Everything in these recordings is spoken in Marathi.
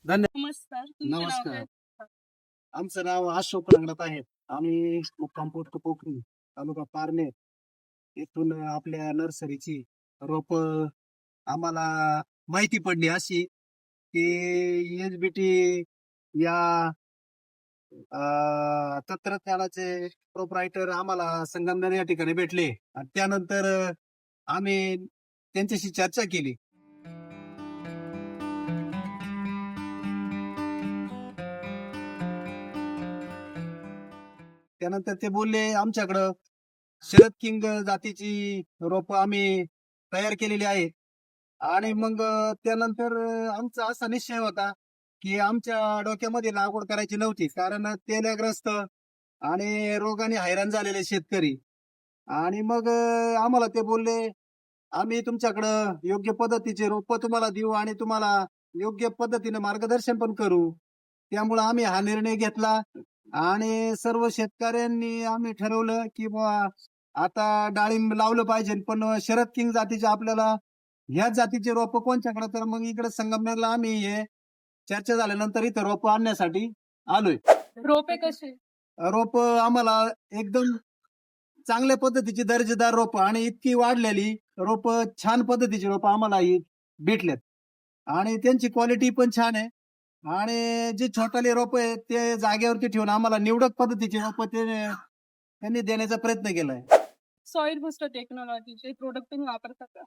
धन्यवाद. नमस्कार, तुमचं नाव नमस्कार. काय? आमचं नाव अशोक रंगनाथ आहे. आम्ही मुक्काम पोस्ट पोखरी, तालुका पारनेर येथून आपल्या नर्सरीची रोप आम्हाला माहिती पडली अशी की एचबीटी या तंत्रज्ञानाचे प्रोप्रायटर आम्हाला संगमनेर या ठिकाणी भेटले आणि त्यानंतर आम्ही त्यांच्याशी चर्चा केली. त्यानंतर ते बोलले आमच्याकडं शरद किंग जातीची रोप आम्ही तयार केलेली आहेत. आणि मग त्यानंतर आमचा असा निश्चय होता की आमच्या डोक्यामध्ये लागवड करायची नव्हती, कारण तेलग्रस्त आणि रोगाने हैराण झालेले शेतकरी. आणि मग आम्हाला ते बोलले आम्ही तुमच्याकडं योग्य पद्धतीचे रोप तुम्हाला देऊ आणि तुम्हाला योग्य पद्धतीने मार्गदर्शन पण करू. त्यामुळे आम्ही हा निर्णय घेतला आणि सर्व शेतकऱ्यांनी आम्ही ठरवलं की बुवा आता डाळिंब लावलं पाहिजे, पण शरद किंग जातीचे आपल्याला ह्याच जातीचे रोप कोणच्याकडे, तर मग इकडे संगमनेरला आम्ही हे चर्चा झाल्यानंतर इथं रोप आणण्यासाठी आलोय. रोपे कसे? रोप आम्हाला एकदम चांगल्या पद्धतीची दर्जेदार रोप आणि इतकी वाढलेली रोप, छान पद्धतीची रोप आम्हाला ही भेटलेत आणि त्यांची क्वालिटी पण छान आहे. आणि जे छोटाले रोप आहे ते जागेवरती ठेवून आम्हाला निवडक पद्धतीचे रोप त्यांनी देण्याचा प्रयत्न केलाय. सॉइल बुस्टर टेक्नॉलॉजीचे प्रोडक्ट तुम्ही वापरता का?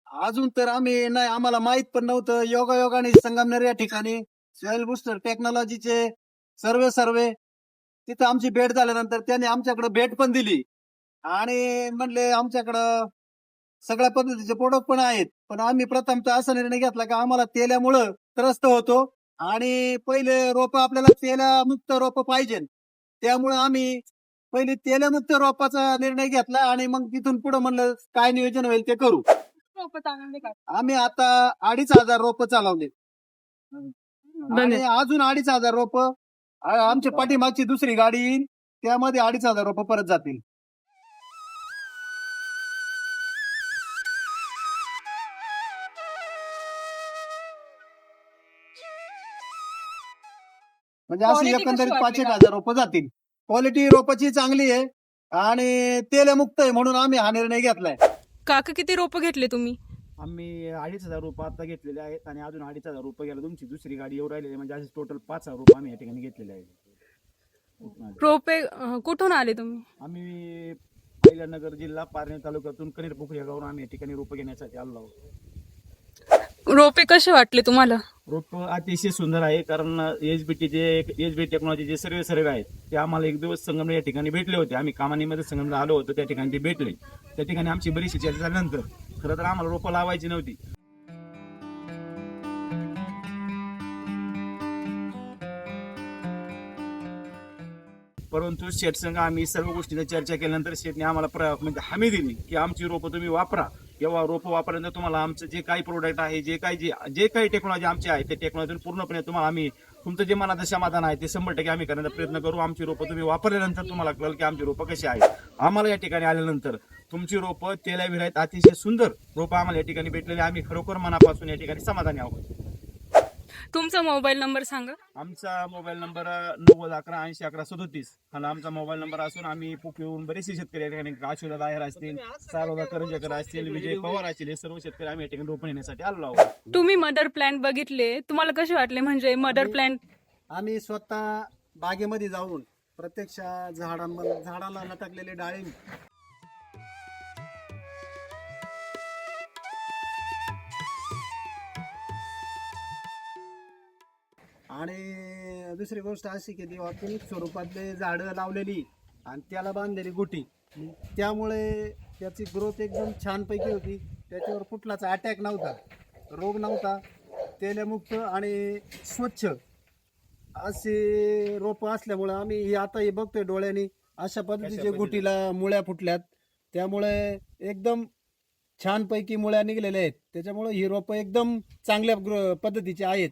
अजून तर आम्ही नाही, आम्हाला माहित पण नव्हतं. योगायोगाने संगमनेर या ठिकाणी सॉइल बुस्टर टेक्नॉलॉजीचे सर्वे तिथं आमची भेट झाल्यानंतर त्यांनी आमच्याकडे भेट पण दिली आणि म्हणले आमच्याकडं सगळ्या पद्धतीचे प्रोडक्ट पण आहेत. पण आम्ही प्रथमतः असा निर्णय घेतला की आम्हाला तेल्यामुळं त्रस्त होतो आणि पहिले रोप आपल्याला तेलामुक्त रोप पाहिजे. त्यामुळे आम्ही पहिले तेलमुक्त रोपाचा निर्णय घेतला आणि मग तिथून पुढे म्हणलं काय नियोजन होईल ते करू. रोप चांगले का? आम्ही आता 2,500 रोप चालवले आणि धन्यवाद. अजून 2,500 रोप आमच्या पाठीमागची दुसरी गाडी येईल, त्यामध्ये 2,500 रोप परत जातील. म्हणजे अशी Quality कशी एकंदरीत वाटली 5,000 रोप जातील. क्वालिटी रोपाची चांगली आहे आणि तेलमुक्त आहे म्हणून आम्ही हा निर्णय घेतलाय. काका किती रोप घेतले तुम्ही? आम्ही 2,500 रुपये आता घेतलेले आहेत आणि अजून 2,500 रुपये गेला. तुमची दुसरी गाडी येऊ राहिलेली आहे, म्हणजे असे टोटल 5,000 रुपये आम्ही या ठिकाणी घेतलेले आहेत. रोपे कुठून आले तुम्ही? आम्ही अहिल्यानगर जिल्हा पारनेर तालुक्यातून कनेरपोखरी या गावावरून आम्ही या ठिकाणी रोपं घेण्यासाठी आलो आहोत. रोपे कसे वाटले तुम्हाला? रोप अतिशय सुंदर आहे, कारण एचबी टेक्नॉलॉजीचे सर्वे आहेत ते आम्हाला एक दिवस संगमनेर या ठिकाणी भेटले होते. आम्ही कामानीमध्ये संगमनेर आलो होतो, त्या ठिकाणी ते भेटले. त्या ठिकाणी आमची बरीचशी चर्चा झाल्यानंतर खरं तर आम्हाला रोपं लावायची नव्हती, परंतु शेठ संघ आम्ही सर्व गोष्टींची चर्चा केल्यानंतर शेठने आम्हाला म्हणजे हमी दिली की आमची रोपं तुम्ही वापरा. जेव्हा रोपं वापरल्यानंतर तुम्हाला आमचं जे काही प्रोडक्ट आहे, जे काही टेक्नॉलॉजी आमची आहे, ते टेक्नॉलॉजी पूर्णपणे तुम्हाला आम्ही तुमचं जे मनाचं समाधान आहे ते 100% आम्ही करण्याचा प्रयत्न करू. आमची रोपं तुम्ही वापरल्यानंतर तुम्हाला कळेल की आमची रोपं कशी आहेत. आम्हाला या ठिकाणी आल्यानंतर तुमची रोपं तेलावीर आहेत, अतिशय सुंदर रोपं आम्हाला या ठिकाणी भेटलेली. आम्ही खरोखर मनापासून या ठिकाणी समाधानी आहोत. तुमचा मोबाईल नंबर सांगा. आमचा मोबाईल नंबर 9011801137 हा आमचा मोबाईल नंबर असून आम्ही पोखरीवरून बरेचसे शेतकरी या ठिकाणी आशुदा आहेर असतील, सारोदा करंजेकर असतील, विजय पवार असतील, हे सर्व शेतकरी आम्ही या ठिकाणी रोपण येण्यासाठी आलो आहोत. तुम्ही मदर प्लॅन्ट बघितले, तुम्हाला कसे वाटले? म्हणजे मदर प्लॅन्ट आम्ही स्वतः बागेमध्ये जाऊन प्रत्यक्ष झाडाला लटकलेले डाळिंब आणि दुसरी गोष्ट अशी की ऑर्गॅनिक स्वरूपातले झाडं लावलेली आणि त्याला बांधलेली गुटी, त्यामुळे त्याची ग्रोथ एकदम छानपैकी होती. त्याच्यावर कुठलाच अटॅक नव्हता, रोग नव्हता, तेलमुक्त आणि स्वच्छ असे रोप असल्यामुळे आम्ही हे आता हे बघतोय डोळ्यांनी अशा पद्धतीच्या गुटीला मुळ्या फुटल्यात. त्यामुळे एकदम छानपैकी मुळ्या निघलेल्या आहेत. त्याच्यामुळे ही रोपं एकदम चांगल्या पद्धतीची आहेत.